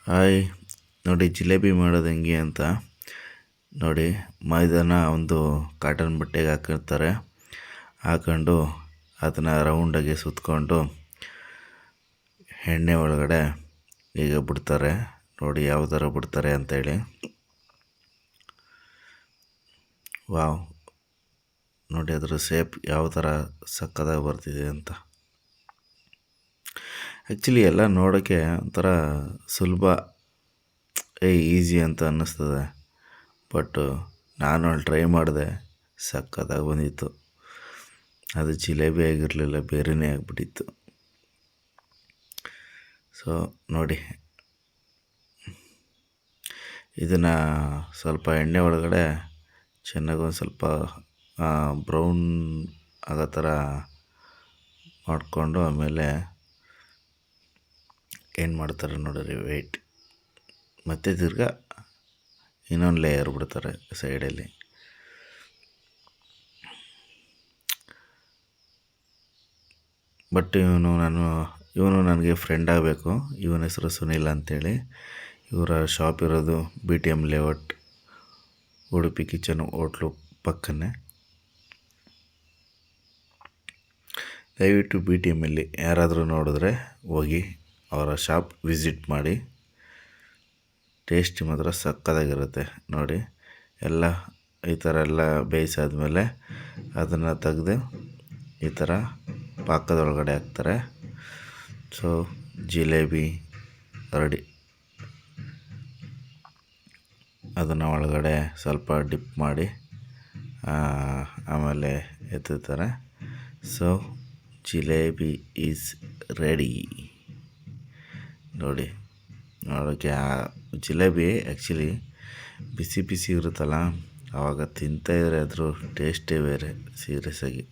Hi, ನೋಡಿ ಜಿಲೇಬಿ ಮಾಡೋದು ಹೆಂಗೆ ಅಂತ ನೋಡಿ. ಮೈದಾನ ಒಂದು ಕಾಟನ್ ಬಟ್ಟೆಗೆ ಹಾಕೊಂಡು ಅದನ್ನು ರೌಂಡಾಗಿ ಸುತ್ತಕೊಂಡು ಎಣ್ಣೆ ಒಳಗಡೆ ಈಗ ಬಿಡ್ತಾರೆ. ನೋಡಿ ಯಾವ ಥರ ಬಿಡ್ತಾರೆ ಅಂತೇಳಿ. ವಾವ್, ನೋಡಿ ಅದರ ಶೇಪ್ ಯಾವ ಥರ ಸಕ್ಕತ್ತಾಗಿ ಬರ್ತಿದೆ ಅಂತ. ಆ್ಯಕ್ಚುಲಿ ಎಲ್ಲ ನೋಡೋಕ್ಕೆ ಒಂಥರ ಸುಲಭ, ಈಸಿ ಅಂತ ಅನ್ನಿಸ್ತದೆ. ಬಟ್ ನಾನು ಅಲ್ಲಿ ಟ್ರೈ ಮಾಡಿದೆ, ಸಕ್ಕತ್ತಾಗಿ ಬಂದಿತ್ತು. ಅದು ಜಿಲೇಬಿ ಆಗಿರಲಿಲ್ಲ, ಬೇರೆಯೇ ಆಗಿಬಿಟ್ಟಿತ್ತು. ಸೊ ನೋಡಿ, ಇದನ್ನು ಸ್ವಲ್ಪ ಎಣ್ಣೆ ಒಳಗಡೆ ಚೆನ್ನಾಗಿ ಒಂದು ಸ್ವಲ್ಪ ಬ್ರೌನ್ ಆಗೋ ಥರ ಮಾಡಿಕೊಂಡು ಆಮೇಲೆ ಏನು ಮಾಡ್ತಾರೆ ನೋಡಿರಿ, ವೆಯ್ಟ್ ಮತ್ತು ತಿರ್ಗಾ ಇನ್ನೊಂದು ಲೇಯರ್ ಬಿಡ್ತಾರೆ ಸೈಡಲ್ಲಿ. ಬಟ್ ಇವನು ನನಗೆ ಫ್ರೆಂಡ್ ಆಗಬೇಕು. ಇವನ ಹೆಸರು ಸುನಿಲ್ ಅಂತೇಳಿ. ಇವರ ಶಾಪ್ ಇರೋದು BTM layout, Udupi kitchen hotel ಪಕ್ಕನೇ. ದಯವಿಟ್ಟು BTMಲ್ಲಿ ಯಾರಾದರೂ ನೋಡಿದ್ರೆ ಹೋಗಿ ಅವರ ಶಾಪ್ ವಿಸಿಟ್ ಮಾಡಿ. ಟೇಸ್ಟ್ ಮಾತ್ರ ಸಕ್ಕತ್ತಾಗಿರುತ್ತೆ. ನೋಡಿ, ಎಲ್ಲ ಈ ಥರ ಎಲ್ಲ ಬೇಯಿಸಾದ್ಮೇಲೆ ಅದನ್ನು ತೆಗೆದು ಈ ಥರ ಪಾಕದೊಳಗಡೆ ಹಾಕ್ತಾರೆ. So jalebi ready. ಅದನ್ನು ಒಳಗಡೆ ಸ್ವಲ್ಪ ಡಿಪ್ ಮಾಡಿ ಆಮೇಲೆ ಎತ್ತುತ್ತಾರೆ. So jalebi is ready. ನೋಡಿ, ನೋಡೋಕ್ಕೆ ಜಿಲೇಬಿ ಆ್ಯಕ್ಚುಲಿ ಬಿಸಿ ಬಿಸಿ ಇರುತ್ತಲ್ಲ, ಆವಾಗ ತಿಂತಾಯಿದ್ರೆ ಅದ್ರ ಟೇಸ್ಟೇ ಬೇರೆ, ಸೀರಿಯಸ್ಸಾಗಿ.